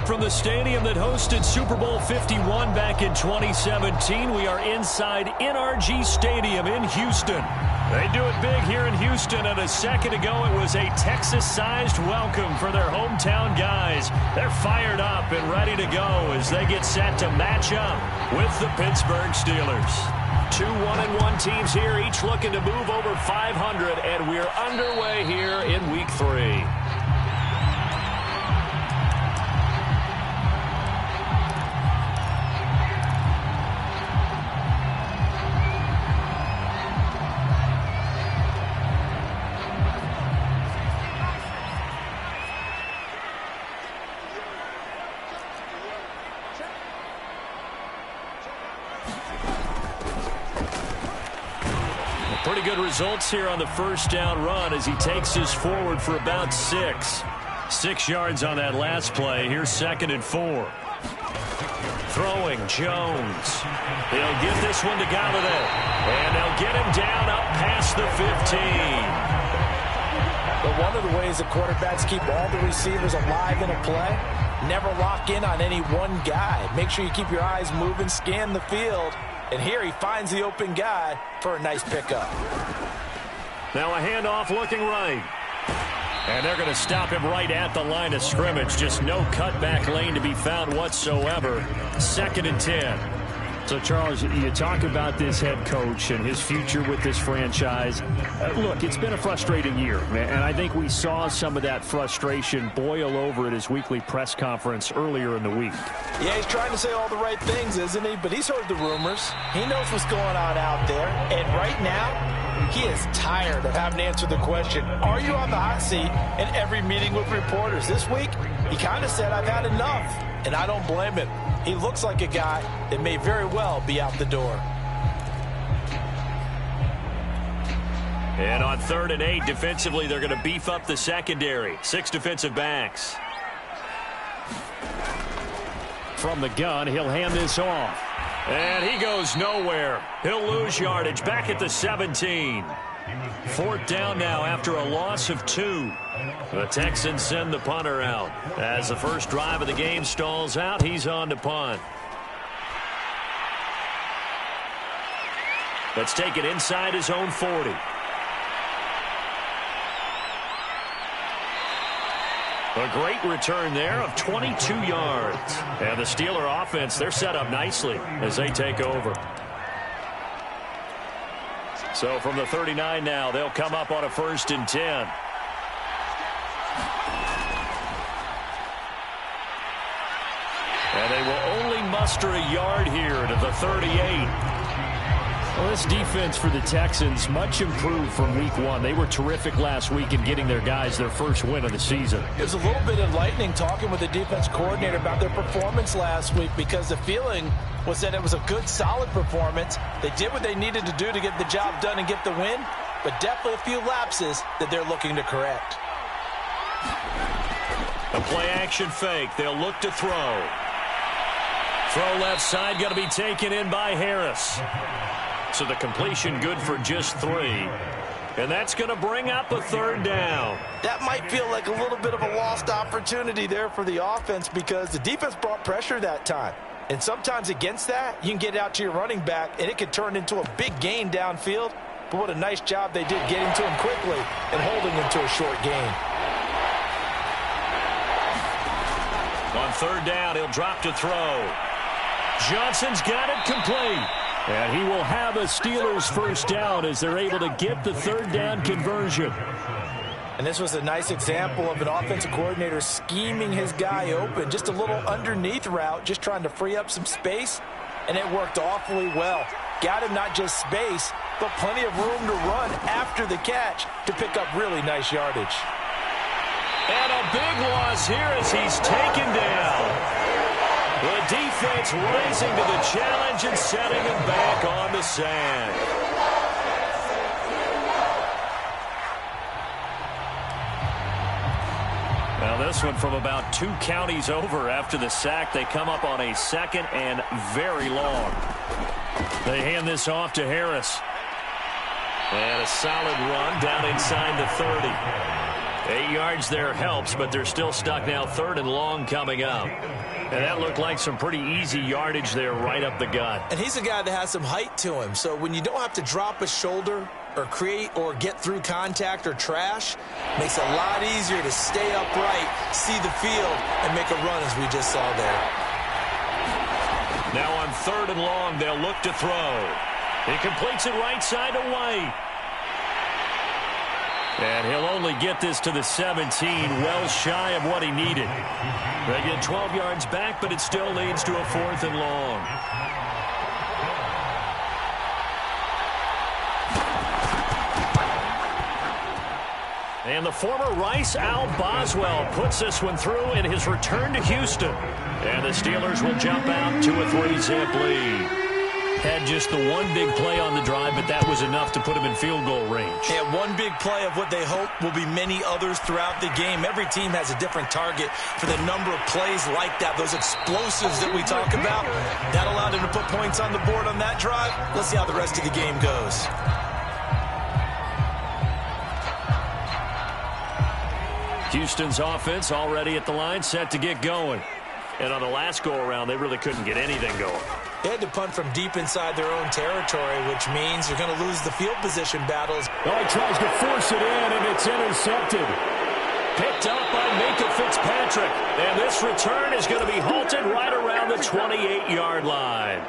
from the stadium that hosted Super Bowl 51 back in 2017. We are inside NRG Stadium in Houston. They do it big here in Houston, and a second ago it was a Texas-sized welcome for their hometown guys. They're fired up and ready to go as they get set to match up with the Pittsburgh Steelers. Two 1-1 teams here, each looking to move over 500, and we're underway here in Week 3. Pretty good results here on the first down run as he takes us forward for about 6. 6 yards on that last play. Here's 2nd and 4. Throwing Jones. He'll give this one to Galladay. And they'll get him down up past the 15. But one of the ways the quarterbacks keep all the receivers alive in a play, never lock in on any one guy. Make sure you keep your eyes moving, scan the field. And here he finds the open guy for a nice pickup. Now a handoff looking right. And they're going to stop him right at the line of scrimmage. Just no cutback lane to be found whatsoever. 2nd and 10. So, Charles, you talk about this head coach and his future with this franchise. Look, it's been a frustrating year, and I think we saw some of that frustration boil over at his weekly press conference earlier in the week. Yeah, he's trying to say all the right things, isn't he? But he's heard the rumors. He knows what's going on out there. And right now, he is tired of having to answer the question, are you on the hot seat in every meeting with reporters? This week, he kind of said, I've had enough. And I don't blame him. He looks like a guy that may very well be out the door. And on 3rd and 8, defensively, they're going to beef up the secondary. 6 defensive backs. From the gun, he'll hand this off. And he goes nowhere. He'll lose yardage back at the 17. 4th down now after a loss of 2. The Texans send the punter out. As the first drive of the game stalls out, he's on to punt. Let's take it inside his own 40. A great return there of 22 yards. And the Steeler offense, they're set up nicely as they take over. So from the 39 now, they'll come up on a 1st and 10. And they will only muster a yard here to the 38. Well, this defense for the Texans, much improved from week 1. They were terrific last week in getting their guys their first win of the season. It was a little bit enlightening talking with the defense coordinator about their performance last week, because the feeling was that it was a good, solid performance. They did what they needed to do to get the job done and get the win, but definitely a few lapses that they're looking to correct. A play-action fake. They'll look to throw. Throw left side, going to be taken in by Harris. So the completion good for just 3. And that's going to bring up a 3rd down. That might feel like a little bit of a lost opportunity there for the offense, because the defense brought pressure that time. And sometimes against that, you can get out to your running back, and it could turn into a big gain downfield. But what a nice job they did getting to him quickly and holding him to a short gain. On 3rd down, he'll drop to throw. Johnson's got it complete. And he will have a Steelers first down as they're able to get the 3rd down conversion. And this was a nice example of an offensive coordinator scheming his guy open. Just a little underneath route, just trying to free up some space. And it worked awfully well. Got him not just space, but plenty of room to run after the catch to pick up really nice yardage. And a big loss here as he's taken down. The defense rising to the challenge and setting him back on the sand. Now this one from about 2 counties over after the sack. They come up on a 2nd and very long. They hand this off to Harris. And a solid run down inside the 30. 8 yards there helps, but they're still stuck now. 3rd and long coming up. And that looked like some pretty easy yardage there right up the gut. And he's a guy that has some height to him. So when you don't have to drop a shoulder or create or get through contact or trash, makes it a lot easier to stay upright, see the field, and make a run as we just saw there. Now on 3rd and long, they'll look to throw. He completes it right side to White. And he'll only get this to the 17, well shy of what he needed. They get 12 yards back, but it still leads to a 4th and long. And the former Rice Al Boswell puts this one through in his return to Houston. And the Steelers will jump out to a 3-zip lead. Had just the one big play on the drive, but that was enough to put him in field goal range. Yeah, one big play of what they hope will be many others throughout the game. Every team has a different target for the number of plays like that, those explosives that we talk about. That allowed him to put points on the board on that drive. Let's see how the rest of the game goes. Houston's offense already at the line, set to get going. And on the last go-around, they really couldn't get anything going. They had to punt from deep inside their own territory, which means you're going to lose the field position battles. Oh, he tries to force it in, and it's intercepted. Picked up by Minkah Fitzpatrick. And this return is going to be halted right around the 28-yard line.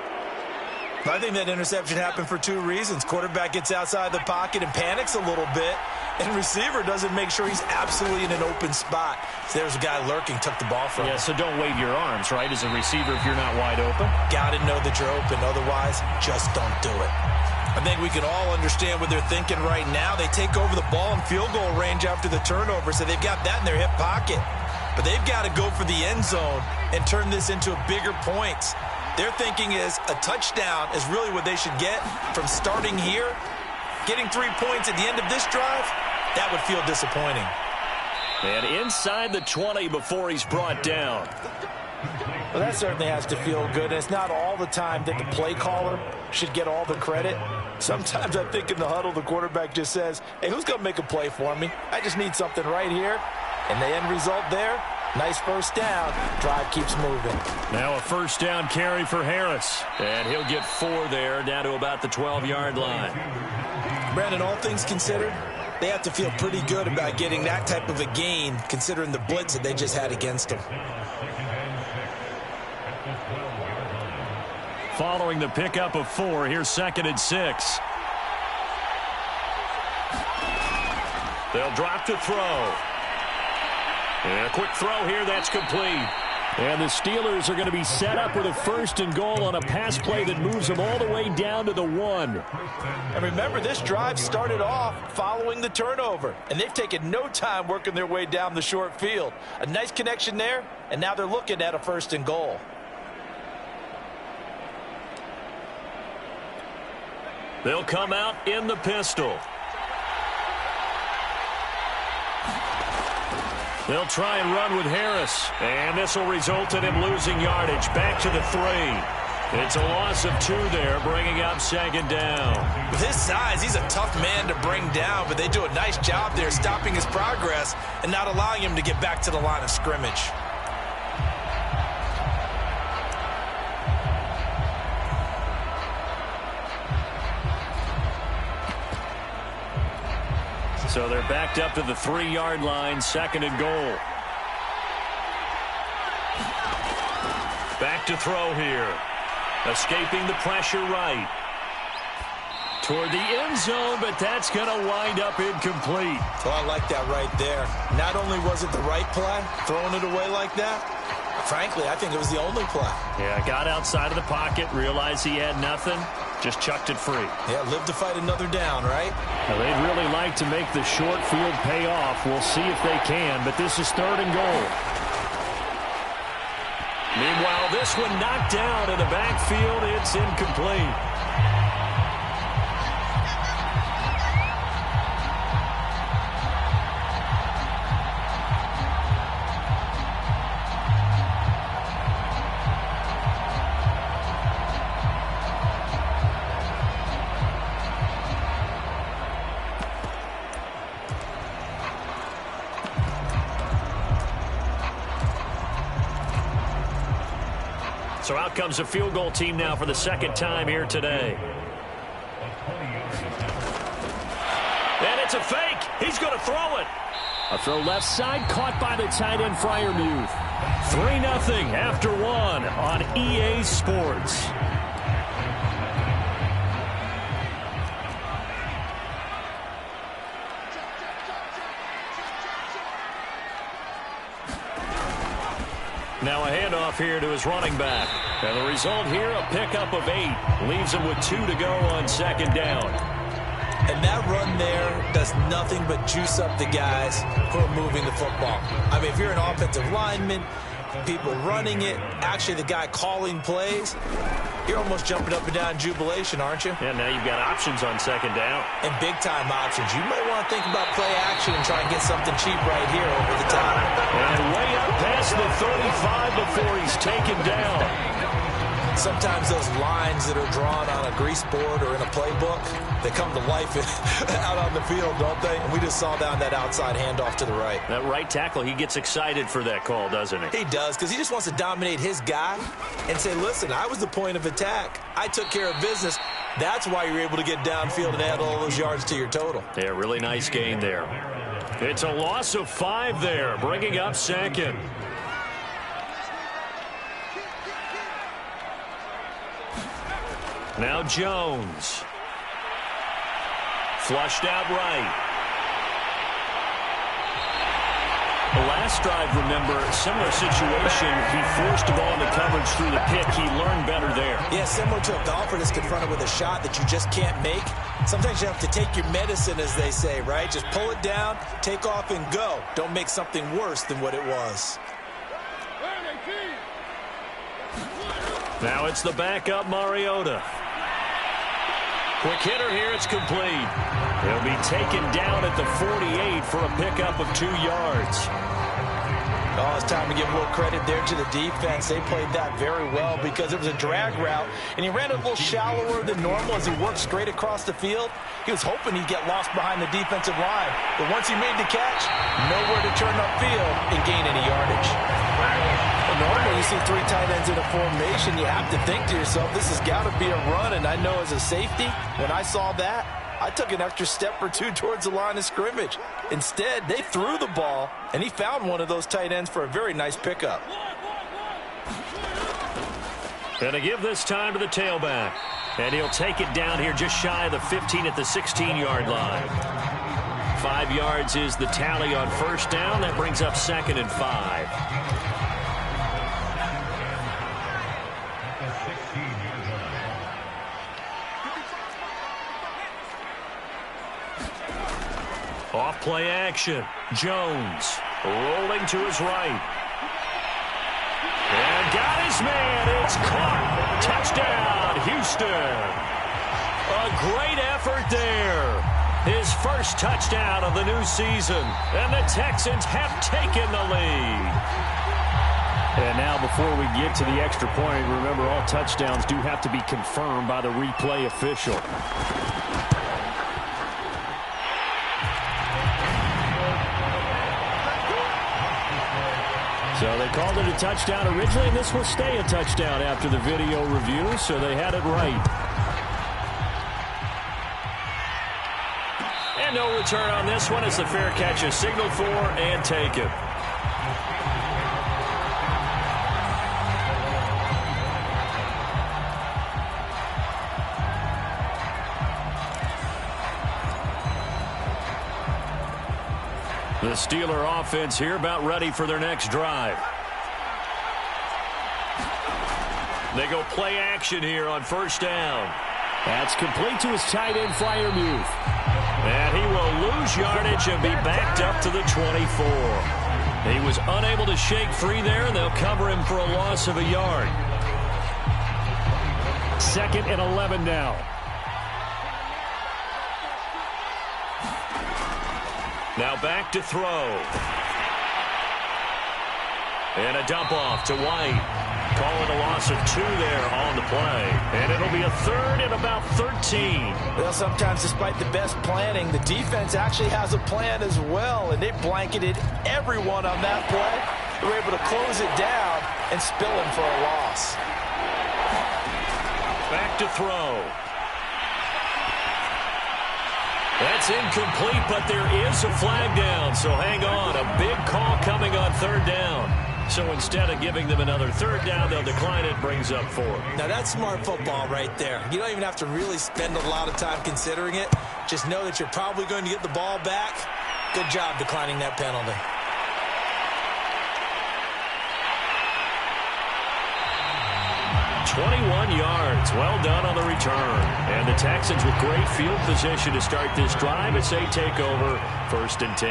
I think that interception happened for 2 reasons. Quarterback gets outside the pocket and panics a little bit, and receiver doesn't make sure he's absolutely in an open spot. So there's a guy lurking, took the ball from him. Yeah, so don't wave your arms, right, as a receiver if you're not wide open. Got to know that you're open. Otherwise, just don't do it. I think we can all understand what they're thinking right now. They take over the ball in field goal range after the turnover, so they've got that in their hip pocket. But they've got to go for the end zone and turn this into bigger points. Their thinking is a touchdown is really what they should get from starting here. Getting 3 points at the end of this drive, that would feel disappointing. And inside the 20 before he's brought down. Well, that certainly has to feel good. It's not all the time that the play caller should get all the credit. Sometimes I think in the huddle, the quarterback just says, hey, who's going to make a play for me? I just need something right here. And the end result there, nice first down. Drive keeps moving. Now a first down carry for Harris. And he'll get 4 there, down to about the 12-yard line. Brandon, all things considered, they have to feel pretty good about getting that type of a gain, considering the blitz that they just had against them. Following the pickup of 4, here's 2nd and 6. They'll drop to throw. And a quick throw here, that's complete. And the Steelers are going to be set up with a 1st and goal on a pass play that moves them all the way down to the 1. And remember, this drive started off following the turnover, and they've taken no time working their way down the short field. A nice connection there, and now they're looking at a 1st and goal. They'll come out in the pistol. They'll try and run with Harris. And this will result in him losing yardage. Back to the 3. It's a loss of 2 there, bringing up 2nd down. With his size, he's a tough man to bring down, but they do a nice job there stopping his progress and not allowing him to get back to the line of scrimmage. So they're backed up to the 3-yard line, 2nd and goal. Back to throw here. Escaping the pressure right. Toward the end zone, but that's going to wind up incomplete. Well, I like that right there. Not only was it the right play, throwing it away like that, frankly, I think it was the only play. Yeah, got outside of the pocket, realized he had nothing, just chucked it free. Yeah, live to fight another down, right? Well, they'd really like to make the short field pay off. We'll see if they can, but this is 3rd and goal. Meanwhile, this one knocked down in the backfield. It's incomplete. So out comes the field goal team now for the second time here today. And it's a fake. He's going to throw it. A throw left side, caught by the tight end, Freiermuth. 3-0 after one on EA Sports. Now a handoff here to his running back. And the result here, a pickup of 8. Leaves him with 2 to go on second down. And that run there does nothing but juice up the guys who are moving the football. I mean, if you're an offensive lineman, people running it, actually the guy calling plays, you're almost jumping up and down in jubilation, aren't you? And now you've got options on second down. And big-time options. You might want to think about play action and try and get something cheap right here over the top. And way up past the 35 before he's taken down. Sometimes those lines that are drawn on a grease board or in a playbook, they come to life out on the field, don't they? And we just saw down that outside handoff to the right. That right tackle, he gets excited for that call, doesn't he? He does, because he just wants to dominate his guy and say, listen, I was the point of attack. I took care of business. That's why you're able to get downfield and add all those yards to your total. Yeah, really nice gain there. It's a loss of 5 there, bringing up second. Now Jones. Flushed out right. The last drive, remember, similar situation. He forced the ball into coverage through the pick. He learned better there. Yeah, similar to a golfer that's confronted with a shot that you just can't make. Sometimes you have to take your medicine, as they say, right? Just pull it down, take off, and go. Don't make something worse than what it was. Now it's the backup Mariota. Quick hitter here, it's complete. He'll be taken down at the 48 for a pickup of 2 yards. Oh, it's time to give a little credit there to the defense. They played that very well because it was a drag route, and he ran it a little shallower than normal as he worked straight across the field. He was hoping he'd get lost behind the defensive line, but once he made the catch, nowhere to turn upfield and gain any yardage. Well, normally you see 3 tight ends in a formation, you have to think to yourself, this has got to be a run, and I know as a safety, when I saw that, I took an extra step or 2 towards the line of scrimmage. Instead, they threw the ball, and he found one of those tight ends for a very nice pickup. Gonna give this time to the tailback. And he'll take it down here just shy of the 15 at the 16-yard line. 5 yards is the tally on first down. That brings up 2nd and 5. Off play action. Jones rolling to his right. And got his man. It's caught. Touchdown, Houston. A great effort there. His first touchdown of the new season. And the Texans have taken the lead. And now before we get to the extra point, remember all touchdowns do have to be confirmed by the replay official. So they called it a touchdown originally, and this will stay a touchdown after the video review, so they had it right. And no return on this one as the fair catch is signaled for and taken. The Steeler offense here about ready for their next drive. They go play action here on first down. That's complete to his tight end, Freiermuth. And he will lose yardage and be backed up to the 24. He was unable to shake free there, and they'll cover him for a loss of a yard. 2nd and 11 now. Now back to throw. And a dump off to White. Call it a loss of 2 there on the play. And it'll be a 3rd and about 13. Well, sometimes despite the best planning, the defense actually has a plan as well, and they blanketed everyone on that play. They were able to close it down and spill him for a loss. back to throw. That's incomplete, but there is a flag down, so hang on. A big call coming on third down. So instead of giving them another third down, they'll decline it, brings up 4. Now, that's smart football right there. You don't even have to really spend a lot of time considering it. Just know that you're probably going to get the ball back. Good job declining that penalty. .21 yards. Well done on the return. And the Texans with great field position to start this drive as they take over 1st and 10.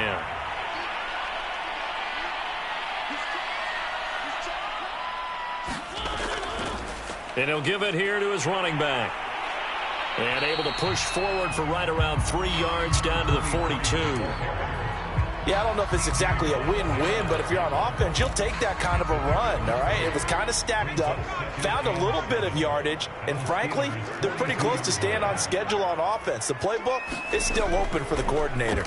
And he'll give it here to his running back. And able to push forward for right around 3 yards down to the 42. Yeah, I don't know if it's exactly a win-win, but if you're on offense, you'll take that kind of a run, all right? It was kind of stacked up, found a little bit of yardage, and frankly, they're pretty close to staying on schedule on offense. The playbook is still open for the coordinator.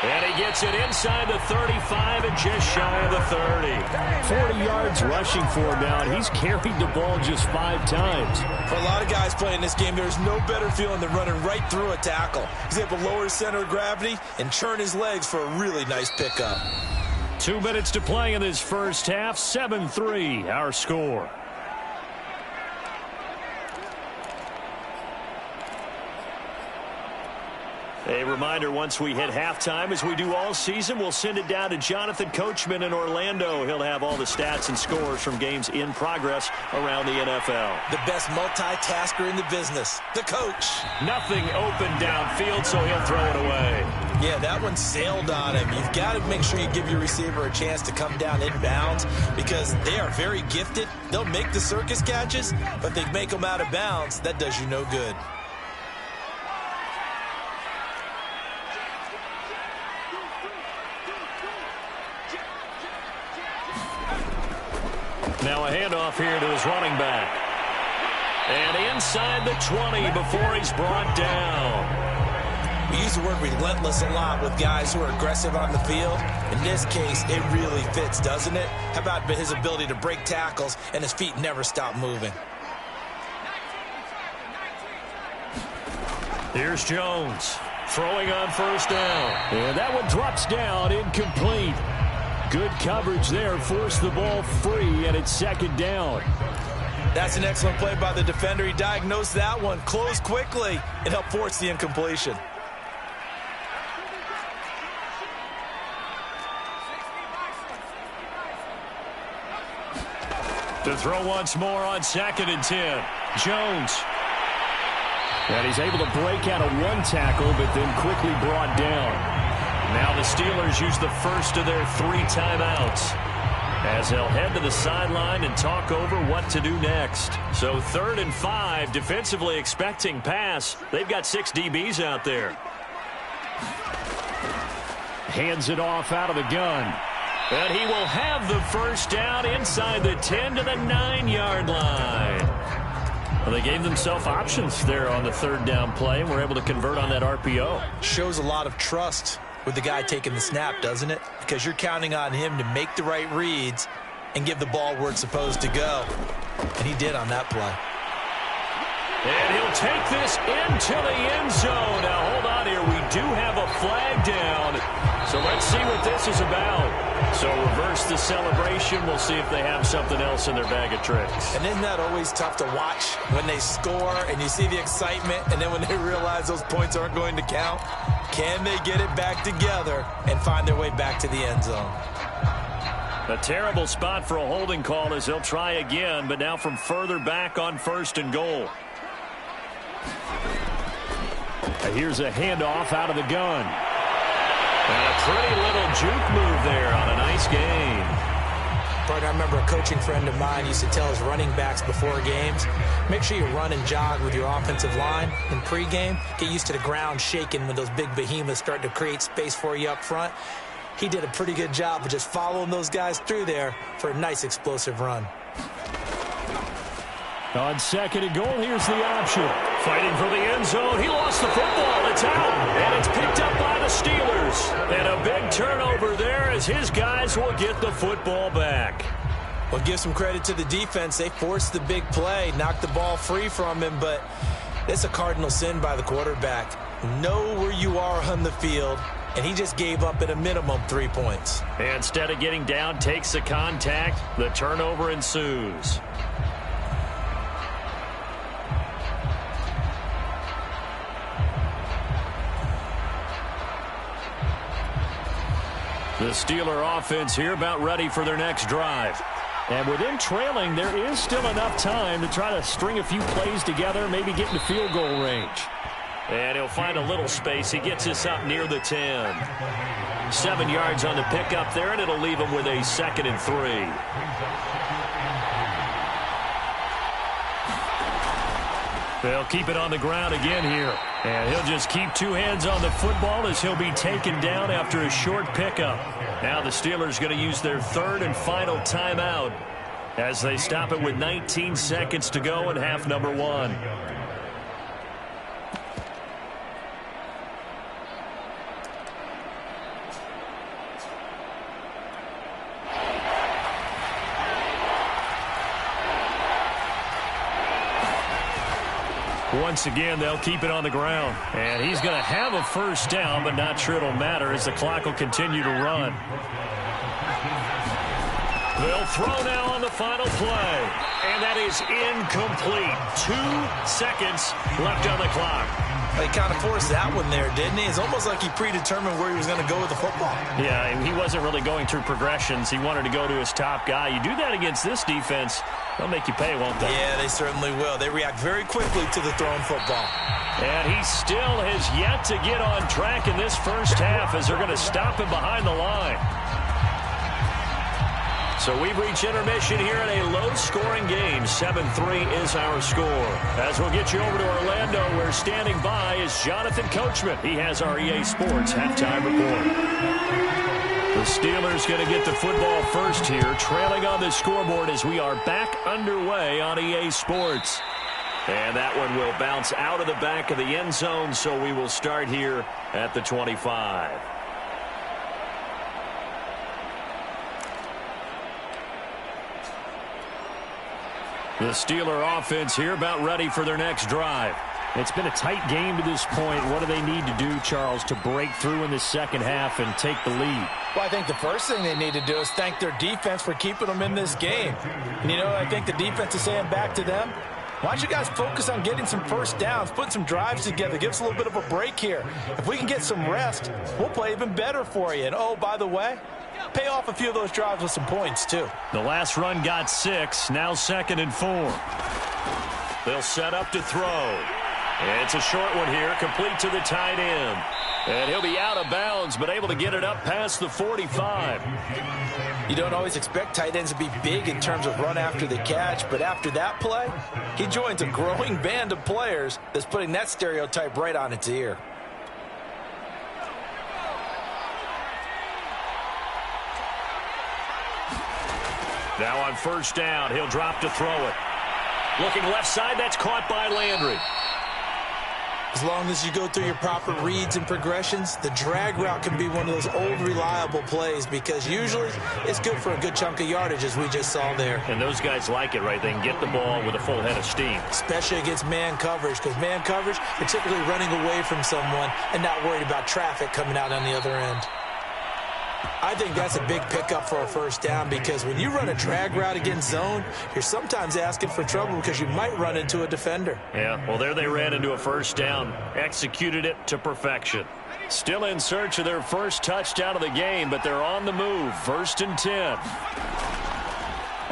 And he gets it inside the 35 and just shy of the 30. 40 yards rushing for him now, and he's carried the ball just 5 times. For a lot of guys playing this game, there's no better feeling than running right through a tackle. He's able to lower his center of gravity and churn his legs for a really nice pickup. 2 minutes to play in this first half. 7-3, our score. A reminder, once we hit halftime, as we do all season, we'll send it down to Jonathan Coachman in Orlando. He'll have all the stats and scores from games in progress around the NFL. The best multitasker in the business, the coach. Nothing open downfield, so he'll throw it away. Yeah, that one sailed on him. You've got to make sure you give your receiver a chance to come down inbounds because they are very gifted. They'll make the circus catches, but they make them out of bounds. That does you no good. Now a handoff here to his running back. And inside the 20 before he's brought down. We use the word relentless a lot with guys who are aggressive on the field. In this case, it really fits, doesn't it? How about his ability to break tackles and his feet never stop moving? Here's Jones throwing on first down. And that one drops down, incomplete. Good coverage there, forced the ball free, and it's 2nd down. That's an excellent play by the defender. He diagnosed that one, closed quickly, and helped force the incompletion. To throw once more on 2nd and 10. Jones. And he's able to break out of one tackle, but then quickly brought down. Now the Steelers use the first of their 3 timeouts as they'll head to the sideline and talk over what to do next. So 3rd and 5, defensively expecting pass. They've got 6 DBs out there. Hands it off out of the gun. And he will have the first down inside the 10 to the 9-yard line. Well, they gave themselves options there on the 3rd down play and were able to convert on that RPO. Shows a lot of trust with the guy taking the snap, doesn't it? Because you're counting on him to make the right reads and give the ball where it's supposed to go. And he did on that play. And he'll take this into the end zone. Now, hold on here. We do have a flag down. So let's see what this is about. So reverse the celebration. We'll see if they have something else in their bag of tricks. And isn't that always tough to watch when they score and you see the excitement and then when they realize those points aren't going to count? Can they get it back together and find their way back to the end zone? A terrible spot for a holding call as they'll try again, but now from further back on 1st and goal. Here's a handoff out of the gun. And a pretty little juke move there on a nice game. But I remember a coaching friend of mine used to tell his running backs before games, make sure you run and jog with your offensive line in pregame. Get used to the ground shaking when those big behemoths start to create space for you up front. He did a pretty good job of just following those guys through there for a nice explosive run. On 2nd and goal, here's the option. Fighting for the end zone. He lost the football. It's out. And it's picked up by the Steelers. And a big turnover there as his guys will get the football back. Well, give some credit to the defense. They forced the big play, knocked the ball free from him, but it's a cardinal sin by the quarterback. Know where you are on the field, and he just gave up at a minimum 3 points. And instead of getting down, takes the contact. The turnover ensues. The Steeler offense here about ready for their next drive. And with them trailing, there is still enough time to try to string a few plays together, maybe get into field goal range. And he'll find a little space. He gets us up near the 10. 7 yards on the pickup there, and it'll leave him with a 2nd and 3. They'll keep it on the ground again here. And he'll just keep 2 hands on the football as he'll be taken down after a short pickup. Now the Steelers going to use their 3rd and final timeout as they stop it with 19 seconds to go in half number 1. Once again, they'll keep it on the ground. And he's going to have a first down, but not sure it'll matter as the clock will continue to run. They'll throw now on the final play. And that is incomplete. 2 seconds left on the clock. He kind of forced that one there, didn't he? It's almost like he predetermined where he was going to go with the football. Yeah, he wasn't really going through progressions. He wanted to go to his top guy. You do that against this defense, they'll make you pay, won't they? Yeah, they certainly will. They react very quickly to the thrown football. And he still has yet to get on track in this first half as they're going to stop him behind the line. So we've reached intermission here in a low-scoring game. 7-3 is our score. As we'll get you over to Orlando, where standing by is Jonathan Coachman. He has our EA Sports halftime report. The Steelers going to get the football first here, trailing on the scoreboard as we are back underway on EA Sports. And that one will bounce out of the back of the end zone, so we will start here at the 25. The Steeler offense here about ready for their next drive. It's been a tight game to this point. What do they need to do, Charles, to break through in the second half and take the lead? Well, I think the first thing they need to do is thank their defense for keeping them in this game. And, you know, I think the defense is saying back to them, why don't you guys focus on getting some first downs, putting some drives together, give us a little bit of a break here. If we can get some rest, we'll play even better for you. And, oh, by the way, pay off a few of those drives with some points, too. The last run got 6, now 2nd and 4. They'll set up to throw. It's a short one here, complete to the tight end. And he'll be out of bounds, but able to get it up past the 45. You don't always expect tight ends to be big in terms of run after the catch, but after that play, he joins a growing band of players that's putting that stereotype right on its ear. Now on first down, he'll drop to throw it. Looking left side, that's caught by Landry. As long as you go through your proper reads and progressions, the drag route can be one of those old reliable plays because usually it's good for a good chunk of yardage, as we just saw there. And those guys like it, right? They can get the ball with a full head of steam. Especially against man coverage, because man coverage, they're typically running away from someone and not worried about traffic coming out on the other end. I think that's a big pickup for a first down because when you run a drag route against zone, you're sometimes asking for trouble because you might run into a defender. Yeah, well, there they ran into a first down, executed it to perfection. Still in search of their first touchdown of the game, but they're on the move. 1st and 10.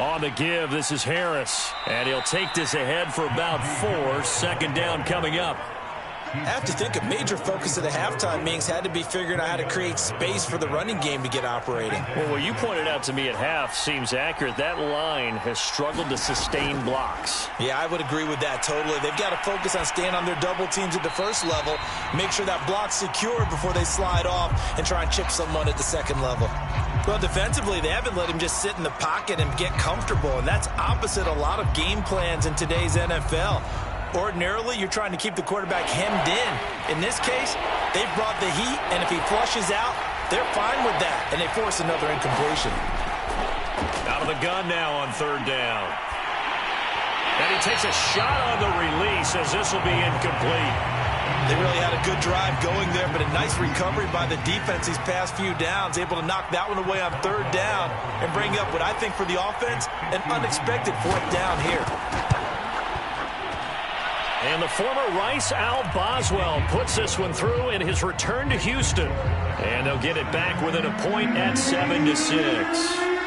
On the give, this is Harris, and he'll take this ahead for about 4. 2nd down coming up. I have to think a major focus of the halftime meetings had to be figuring out how to create space for the running game to get operating. Well, what you pointed out to me at half seems accurate. That line has struggled to sustain blocks. Yeah, I would agree with that totally. They've got to focus on staying on their double teams at the first level, make sure that block's secure before they slide off and try and chip someone at the second level. Well, defensively, they haven't let him just sit in the pocket and get comfortable, and that's opposite a lot of game plans in today's NFL. Ordinarily, you're trying to keep the quarterback hemmed in. In this case, they've brought the heat, and if he flushes out, they're fine with that, and they force another incompletion. Out of the gun now on third down. And he takes a shot on the release as this will be incomplete. They really had a good drive going there, but a nice recovery by the defense these past few downs, able to knock that one away on third down and bring up what I think for the offense, an unexpected fourth down here. And the former Rice Al Boswell puts this one through in his return to Houston. And they'll get it back within a point at 7-6.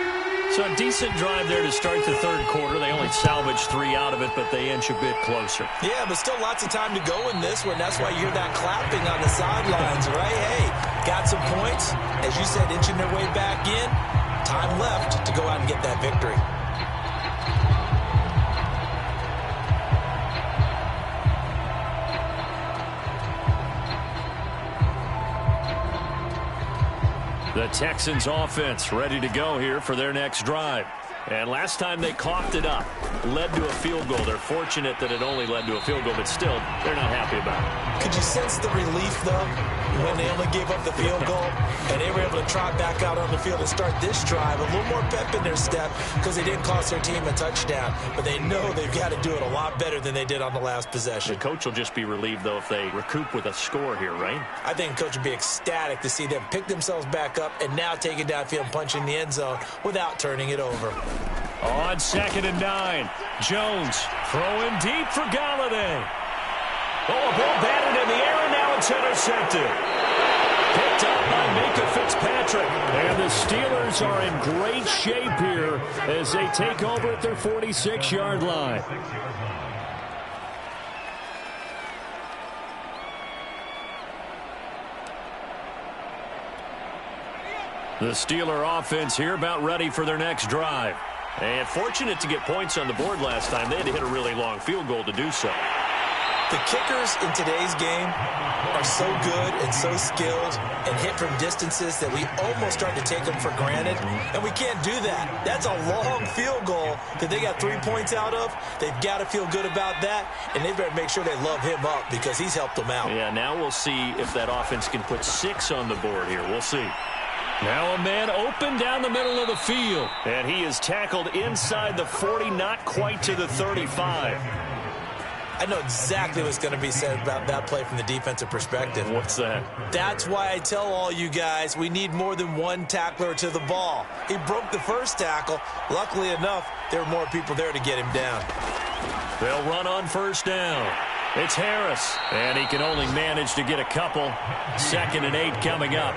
So a decent drive there to start the third quarter. They only salvaged 3 out of it, but they inch a bit closer. Yeah, but still lots of time to go in this one. That's why you hear that clapping on the sidelines, right? Hey, got some points. As you said, inching their way back in. Time left to go out and get that victory. The Texans offense ready to go here for their next drive. And last time they coughed it up, led to a field goal. They're fortunate that it only led to a field goal, but still, they're not happy about it. Could you sense the relief, though, when they only gave up the field goal and they were able to trot back out on the field and start this drive? A little more pep in their step because they didn't cost their team a touchdown, but they know they've got to do it a lot better than they did on the last possession. The coach will just be relieved, though, if they recoup with a score here, right? I think the coach would be ecstatic to see them pick themselves back up and now take it downfield and punch in the end zone without turning it over. On 2nd and 9, Jones throwing deep for Galladay. Oh, a ball batted in the air, and now it's intercepted. Picked up by Minka Fitzpatrick. And the Steelers are in great shape here as they take over at their 46-yard line. The Steeler offense here about ready for their next drive. And fortunate to get points on the board last time. They had to hit a really long field goal to do so. The kickers in today's game are so good and so skilled and hit from distances that we almost start to take them for granted, and we can't do that. That's a long field goal that they got 3 points out of. They've got to feel good about that, and they better make sure they love him up because he's helped them out. Yeah, now we'll see if that offense can put 6 on the board here. We'll see. Now a man open down the middle of the field. And he is tackled inside the 40, not quite to the 35. I know exactly what's going to be said about that play from the defensive perspective. What's that? That's why I tell all you guys we need more than one tackler to the ball. He broke the first tackle. Luckily enough, there were more people there to get him down. They'll run on first down. It's Harris. And he can only manage to get a couple. 2nd and 8 coming up.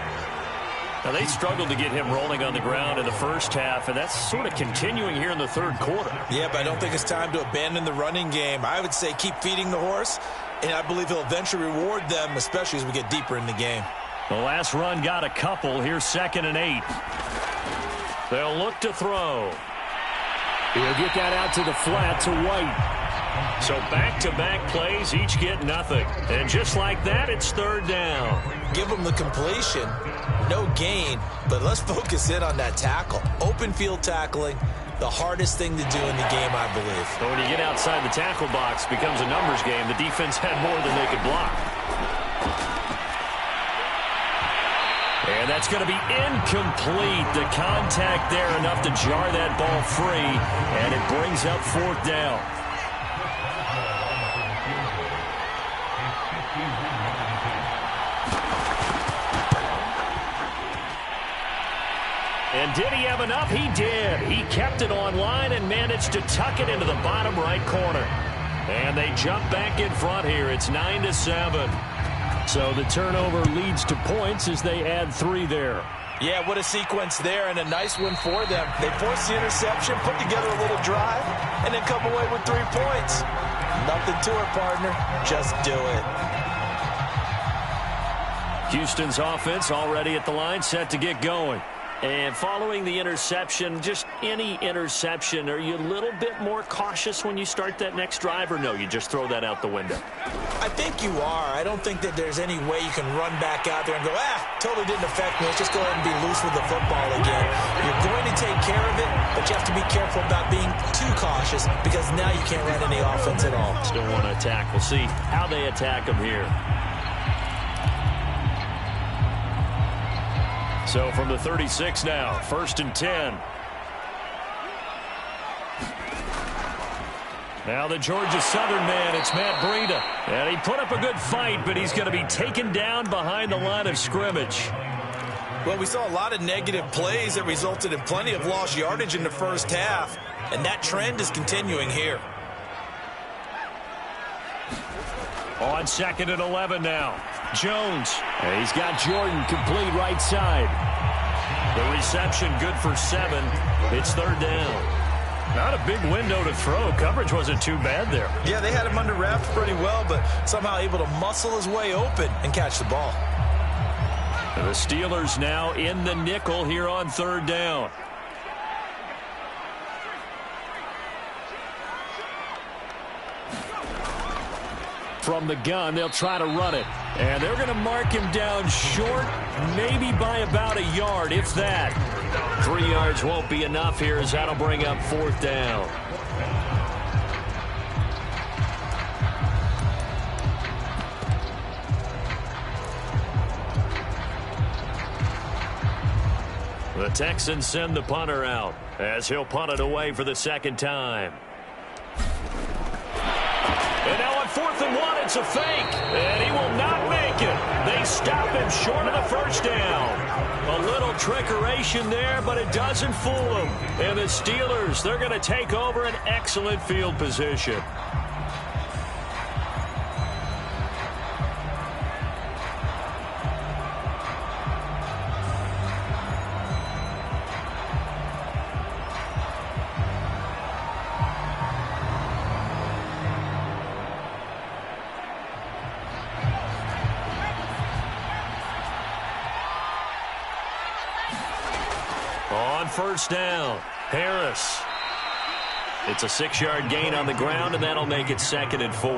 Now, they struggled to get him rolling on the ground in the first half, and that's sort of continuing here in the third quarter. Yeah, but I don't think it's time to abandon the running game. I would say keep feeding the horse, and I believe he'll eventually reward them, especially as we get deeper in the game. The last run got a couple. Here's 2nd and 8. They'll look to throw. He'll get that out to the flat to White. So back-to-back plays, each get nothing. And just like that, it's third down. Give them the completion. No gain, but let's focus in on that tackle. Open field tackling, the hardest thing to do in the game, I believe. So when you get outside the tackle box, it becomes a numbers game. The defense had more than they could block. And that's going to be incomplete. The contact there enough to jar that ball free, and it brings up fourth down. And did he have enough? He did. He kept it online and managed to tuck it into the bottom right corner. And they jump back in front here. It's 9-7. So the turnover leads to points as they add 3 there. Yeah, what a sequence there, and a nice one for them. They forced the interception, put together a little drive, and then come away with 3 points. Nothing to it, partner. Just do it. Houston's offense already at the line, set to get going. And following the interception, just any interception, are you a little bit more cautious when you start that next drive, or no, you just throw that out the window? I think you are. I don't think that there's any way you can run back out there and go, totally didn't affect me. Let's just go ahead and be loose with the football again. You're going to take care of it, but you have to be careful about being too cautious because now you can't run any offense at all. Still want to attack. We'll see how they attack them here. So from the 36 now, 1st and 10. Now the Georgia Southern man, it's Matt Breida. And he put up a good fight, but he's going to be taken down behind the line of scrimmage. Well, we saw a lot of negative plays that resulted in plenty of lost yardage in the first half, and that trend is continuing here. On 2nd and 11 now. Jones. And he's got Jordan complete right side. The reception good for 7. It's 3rd down. Not a big window to throw. Coverage wasn't too bad there. Yeah, they had him under wraps pretty well, but somehow able to muscle his way open and catch the ball. The Steelers now in the nickel here on 3rd down. From the gun, they'll try to run it. And they're going to mark him down short, maybe by about a yard, if that. 3 yards won't be enough here as that'll bring up 4th down. The Texans send the punter out as he'll punt it away for the 2nd time. And now on 4th and 1, it's a fake. And he will not make it. They stop him short of the 1st down. A little trickeration there, but it doesn't fool them. And the Steelers, they're going to take over an excellent field position. On 1st down, Harris. It's a 6-yard gain on the ground, and that'll make it 2nd and 4.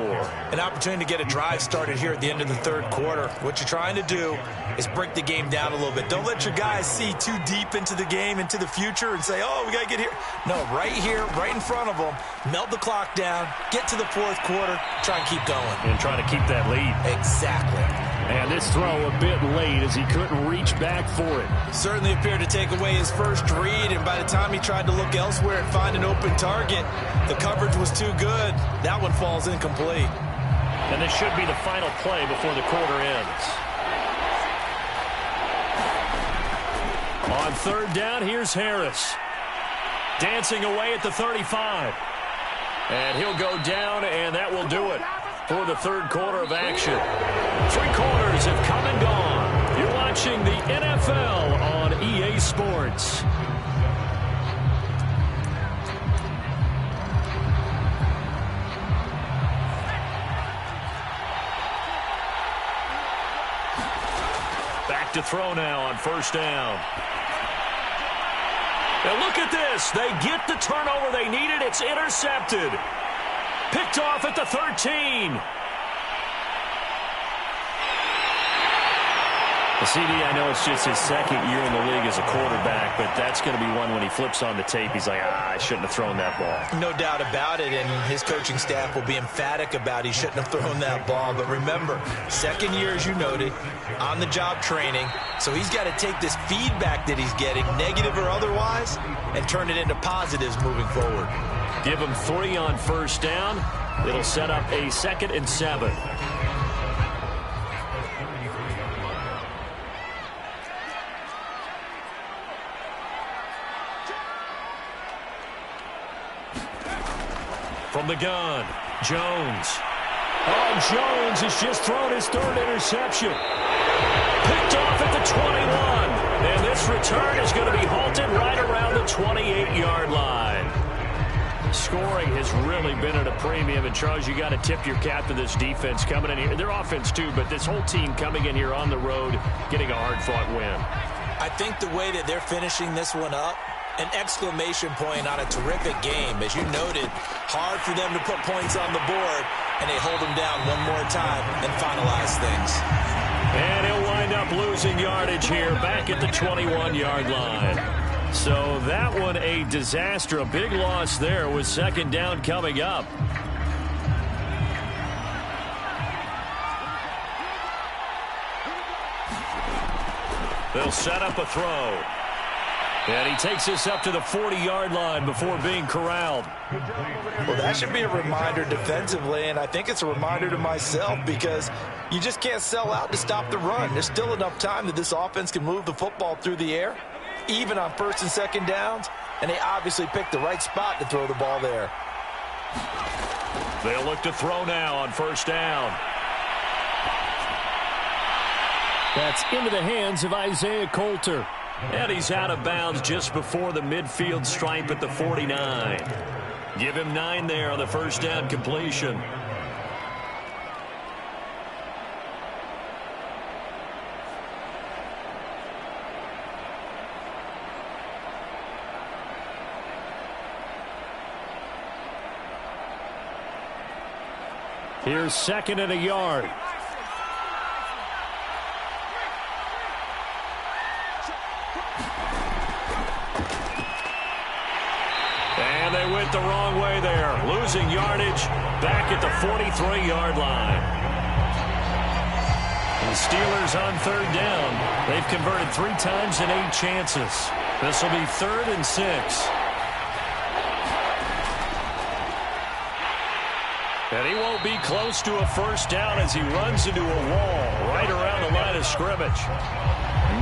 An opportunity to get a drive started here at the end of the 3rd quarter. What you're trying to do is break the game down a little bit. Don't let your guys see too deep into the game, into the future, and say, oh, we got to get here. No, right here, right in front of them, melt the clock down, get to the 4th quarter, try and keep going. And try to keep that lead. Exactly. And this throw a bit late as he couldn't reach back for it. Certainly appeared to take away his first read, and by the time he tried to look elsewhere and find an open target, the coverage was too good. That one falls incomplete. And this should be the final play before the quarter ends. On 3rd down, here's Harris. Dancing away at the 35. And he'll go down, and that will do it for the 3rd quarter of action. 3 quarters have come and gone. You're watching the NFL on EA Sports. Back to throw now on 1st down. And look at this. They get the turnover they needed. It's intercepted. Picked off at the 13. CD, I know it's just his 2nd year in the league as a quarterback, but that's going to be one when he flips on the tape. He's like, I shouldn't have thrown that ball. No doubt about it, and his coaching staff will be emphatic about he shouldn't have thrown that ball. But remember, 2nd year, as you noted, on-the-job training, so he's got to take this feedback that he's getting, negative or otherwise, and turn it into positives moving forward. Give him 3 on 1st down. It'll set up a 2nd and 7. From the gun, Jones. Oh, Jones has just thrown his 3rd interception. Picked off at the 21. And this return is going to be halted right around the 28-yard line. Scoring has really been at a premium. And, Charles, you got to tip your cap to this defense coming in here. Their offense, too, but this whole team coming in here on the road, getting a hard-fought win. I think the way that they're finishing this one up, an exclamation point on a terrific game. As you noted, hard for them to put points on the board, and they hold them down one more time and finalize things. And he'll wind up losing yardage here back at the 21-yard line. So that one a disaster. A big loss there with 2nd down coming up. They'll set up a throw. And he takes this up to the 40-yard line before being corralled. Well, that should be a reminder defensively, and I think it's a reminder to myself because you just can't sell out to stop the run. There's still enough time that this offense can move the football through the air, even on first and second downs, and they obviously picked the right spot to throw the ball there. They'll look to throw now on first down. That's into the hands of Isaiah Coulter. And he's out of bounds just before the midfield stripe at the 49. Give him 9 there on the first down completion. Here's 2nd and a yard. And they went the wrong way there. Losing yardage back at the 43-yard line. The Steelers on 3rd down. They've converted 3 times in 8 chances. This will be 3rd and 6. And he won't be close to a first down as he runs into a wall right around the line of scrimmage.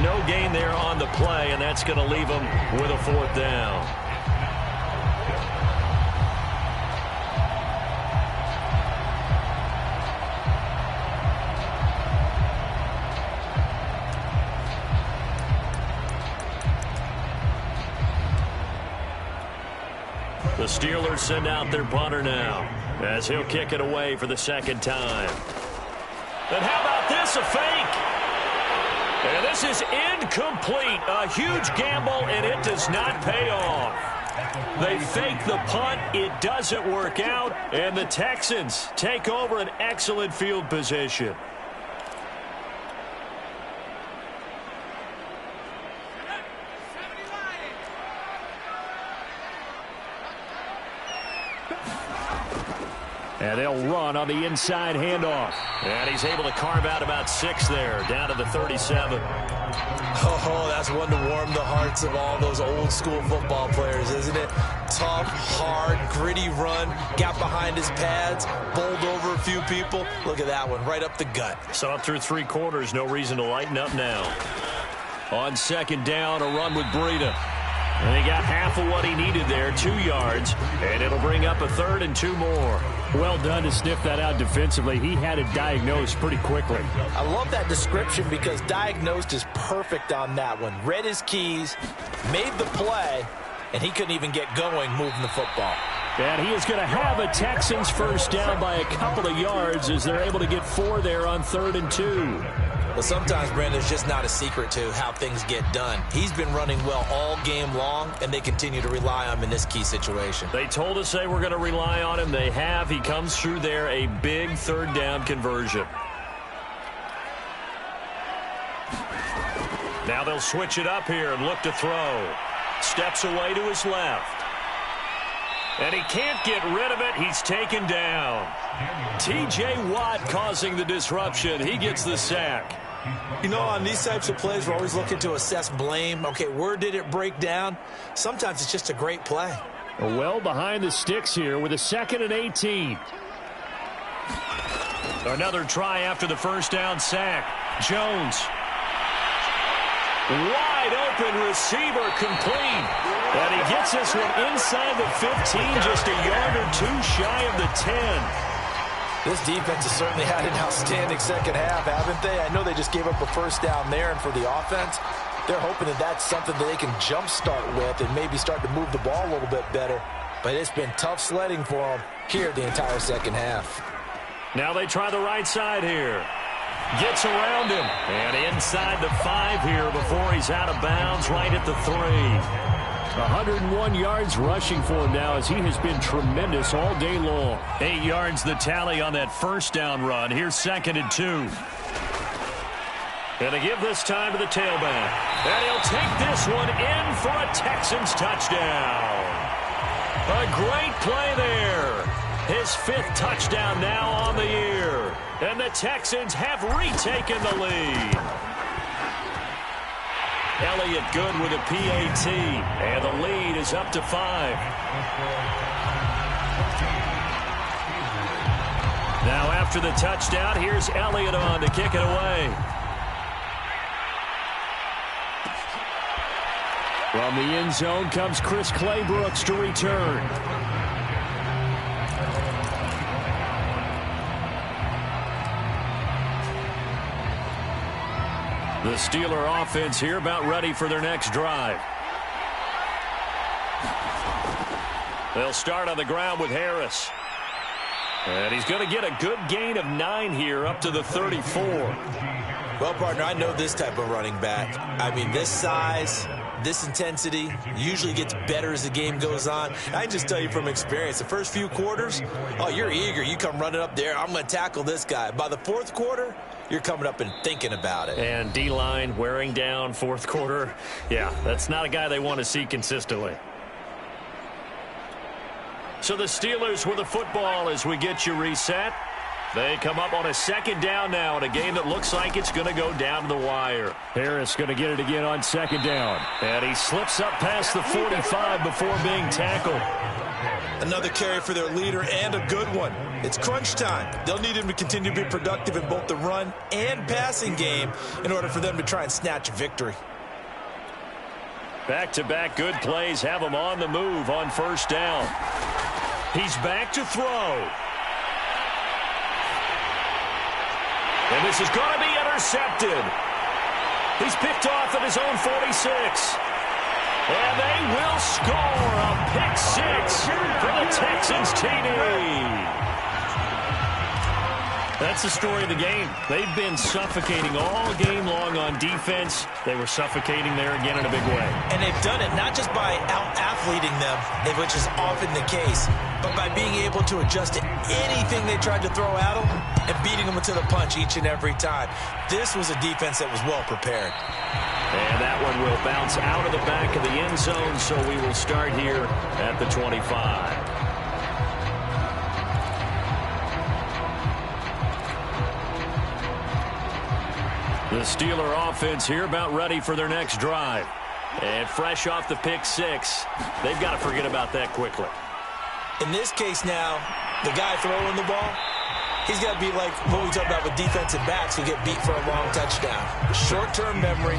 No gain there on the play, and that's going to leave him with a 4th down. The Steelers send out their punter now as he'll kick it away for the 2nd time. And how about this, a fake? And this is incomplete. A huge gamble, and it does not pay off. They fake the punt. It doesn't work out, and the Texans take over an excellent field position. And they'll run on the inside handoff. And he's able to carve out about 6 there, down to the 37. Oh, that's one to warm the hearts of all those old-school football players, isn't it? Tough, hard, gritty run, got behind his pads, bowled over a few people. Look at that one, right up the gut. Saw it through 3 quarters, no reason to lighten up now. On 2nd down, a run with Breida. And he got half of what he needed there, 2 yards, and it'll bring up a 3rd and 2 more. Well done to sniff that out defensively. He had it diagnosed pretty quickly. I love that description because diagnosed is perfect on that one. Read his keys, made the play, and he couldn't even get going moving the football. And he is going to have a Texans first down by a couple of yards as they're able to get 4 there on 3rd and 2. Well, sometimes, Brandon, there's just not a secret to how things get done. He's been running well all game long, and they continue to rely on him in this key situation. They told us they were going to rely on him. They have. He comes through there, a big 3rd down conversion. Now they'll switch it up here and look to throw. Steps away to his left. And he can't get rid of it. He's taken down. T.J. Watt causing the disruption. He gets the sack. You know, on these types of plays, we're always looking to assess blame. Okay, where did it break down? Sometimes it's just a great play. Well behind the sticks here with a 2nd and 18. Another try after the first down sack. Jones. Wide open receiver complete. And he gets this one inside the 15, just a yard or 2 shy of the 10. This defense has certainly had an outstanding second half, haven't they? I know they just gave up a first down there, and for the offense, they're hoping that that's something that they can jumpstart with and maybe start to move the ball a little bit better. But it's been tough sledding for them here the entire second half. Now they try the right side here. Gets around him. And inside the 5 here before he's out of bounds right at the 3. 101 yards rushing for him now as he has been tremendous all day long. 8 yards the tally on that first down run. Here's 2nd and 2. And they give this time to the tailback. And he'll take this one in for a Texans touchdown. A great play there. His 5th touchdown now on the year. And the Texans have retaken the lead. Elliott good with a PAT, and the lead is up to 5. Now after the touchdown, here's Elliott on to kick it away. From the end zone comes Chris Claybrooks to return. The Steeler offense here about ready for their next drive. They'll start on the ground with Harris. And he's going to get a good gain of 9 here up to the 34. Well, partner, I know this type of running back. I mean, this size, this intensity usually gets better as the game goes on. I can just tell you from experience, the first few quarters, oh, you're eager. You come running up there, I'm going to tackle this guy. By the fourth quarter, you're coming up and thinking about it. And D-line wearing down fourth quarter. Yeah, that's not a guy they want to see consistently. So the Steelers with the football as we get you reset. They come up on a second down now in a game that looks like it's going to go down to the wire. Harris going to get it again on second down. And he slips up past the 45 before being tackled. Another carry for their leader and a good one. It's crunch time. They'll need him to continue to be productive in both the run and passing game in order for them to try and snatch a victory. Back-to-back good plays have him on the move on first down. He's back to throw. And this is going to be intercepted. He's picked off at his own 46. And they will score a pick 6 for the Texans TD. That's the story of the game. They've been suffocating all game long on defense. They were suffocating there again in a big way. And they've done it not just by out-athleting them, which is often the case, but by being able to adjust to anything they tried to throw at them and beating them to the punch each and every time. This was a defense that was well prepared. And that one will bounce out of the back of the end zone, so we will start here at the 25. The Steeler offense here about ready for their next drive. And fresh off the pick 6, they've got to forget about that quickly. In this case now, the guy throwing the ball, he's got to be like what we talk about with defensive backs who get beat for a long touchdown. Short-term memory,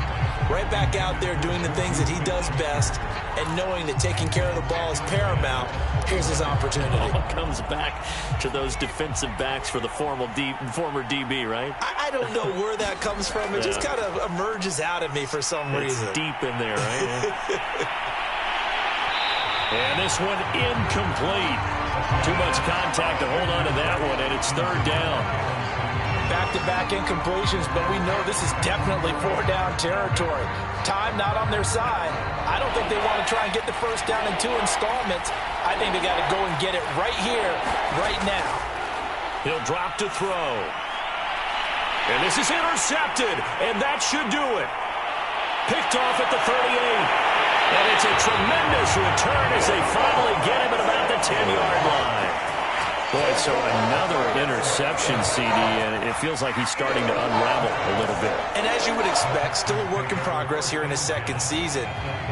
right back out there doing the things that he does best, and knowing that taking care of the ball is paramount. Here's his opportunity. All comes back to those defensive backs for the former DB, right? I don't know where that comes from. It just kind of emerges out of me for some reason. It's deep in there, right? And this one incomplete. Too much contact to hold on to that one, and it's third down. Back-to-back incompletions, but we know this is definitely four-down territory. Time not on their side. I don't think they want to try and get the first down in 2 installments. I think they got to go and get it right here, right now. He'll drop to throw. And this is intercepted, and that should do it. Picked off at the 38. And it's a tremendous return as they finally get him at about the 10-yard line. Boy, so another interception, CD, and it feels like he's starting to unravel a little bit. And as you would expect, still a work in progress here in his second season.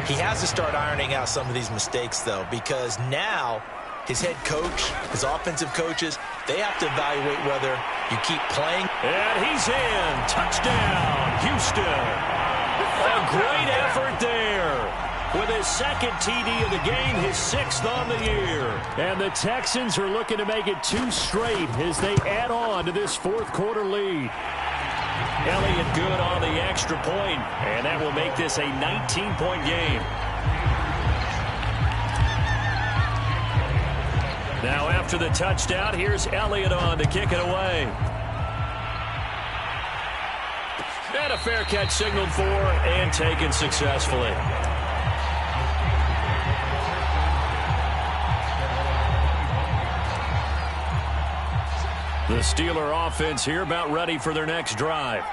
He has to start ironing out some of these mistakes, though, because now his head coach, his offensive coaches, they have to evaluate whether you keep playing. And he's in. Touchdown, Houston. A great effort there. With his second TD of the game, his 6th on the year. And the Texans are looking to make it 2 straight as they add on to this fourth quarter lead. Elliott good on the extra point, and that will make this a 19-point game. Now after the touchdown, here's Elliott on to kick it away. And a fair catch signaled for and taken successfully. The Steeler offense here about ready for their next drive.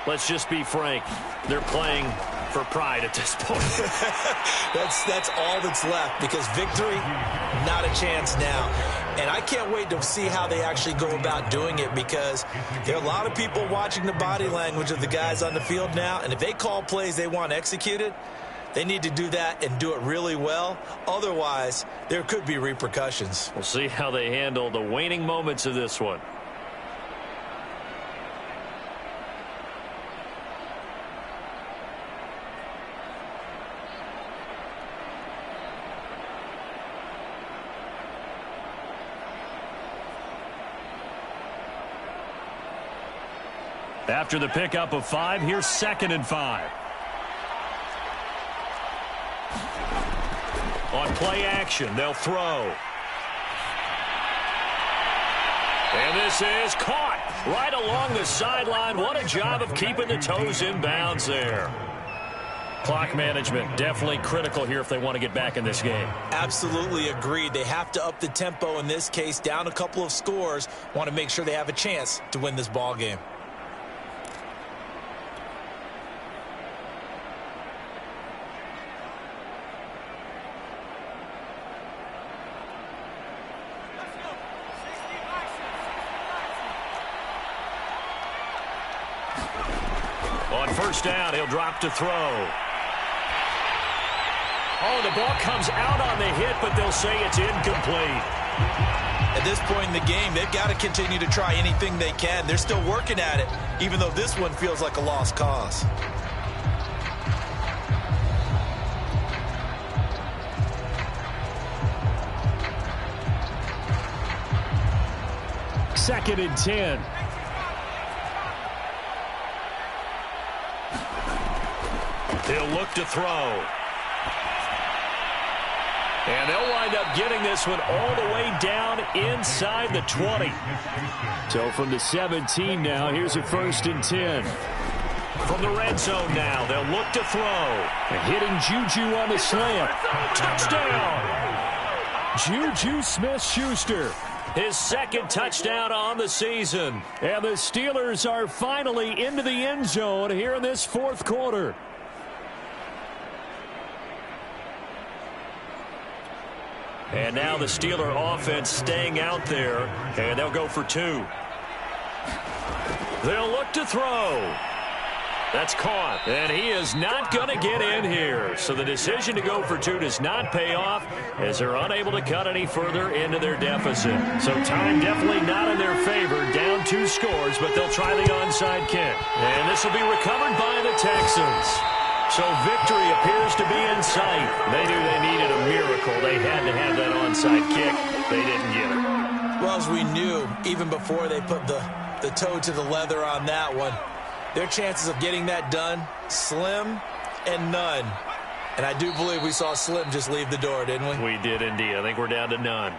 Let's just be frank. They're playing for pride at this point. That's all that's left, because victory, not a chance now. And I can't wait to see how they actually go about doing it, because there are a lot of people watching the body language of the guys on the field now, and if they call plays they want executed, they need to do that and do it really well. Otherwise, there could be repercussions. We'll see how they handle the waning moments of this one. After the pickup of 5, here's 2nd and 5. On play action, they'll throw. And this is caught right along the sideline. What a job of keeping the toes in bounds there. Clock management definitely critical here if they want to get back in this game. Absolutely agreed. They have to up the tempo in this case, down a couple of scores. Want to make sure they have a chance to win this ball game. On first down, he'll drop to throw. Oh, the ball comes out on the hit, but they'll say it's incomplete. At this point in the game, they've got to continue to try anything they can. They're still working at it, even though this one feels like a lost cause. Second and 10. He'll look to throw. And they'll wind up getting this one all the way down inside the 20. So from the 17 now, here's a 1st and 10. From the red zone now, they'll look to throw. And hitting Juju on the slant. Touchdown! Juju Smith-Schuster. His 2nd touchdown on the season. And the Steelers are finally into the end zone here in this 4th quarter. And now the Steeler offense staying out there, and they'll go for 2. They'll look to throw. That's caught, and he is not going to get in here. So the decision to go for 2 does not pay off, as they're unable to cut any further into their deficit. So time definitely not in their favor, down 2 scores, but they'll try the onside kick. And this will be recovered by the Texans. So victory appears to be in sight. They knew they needed a miracle. They had to have that onside kick. They didn't get it. Well, as we knew, even before they put the toe to the leather on that one, their chances of getting that done, slim and none. And I do believe we saw Slim just leave the door, didn't we? We did indeed. I think we're down to none.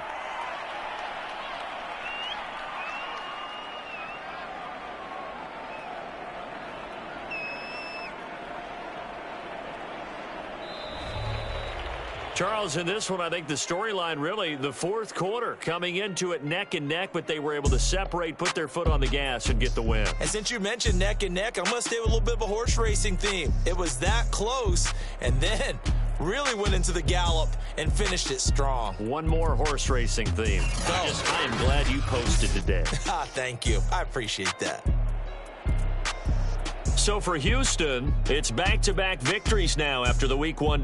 Charles, in this one, I think the storyline really, the 4th quarter, coming into it neck and neck, but they were able to separate, put their foot on the gas, and get the win. And since you mentioned neck and neck, I'm going to stay with a little bit of a horse racing theme. It was that close, and then really went into the gallop and finished it strong. One more horse racing theme. I am glad you posted today. Thank you. I appreciate that. So for Houston, it's back-to-back victories now after the Week 1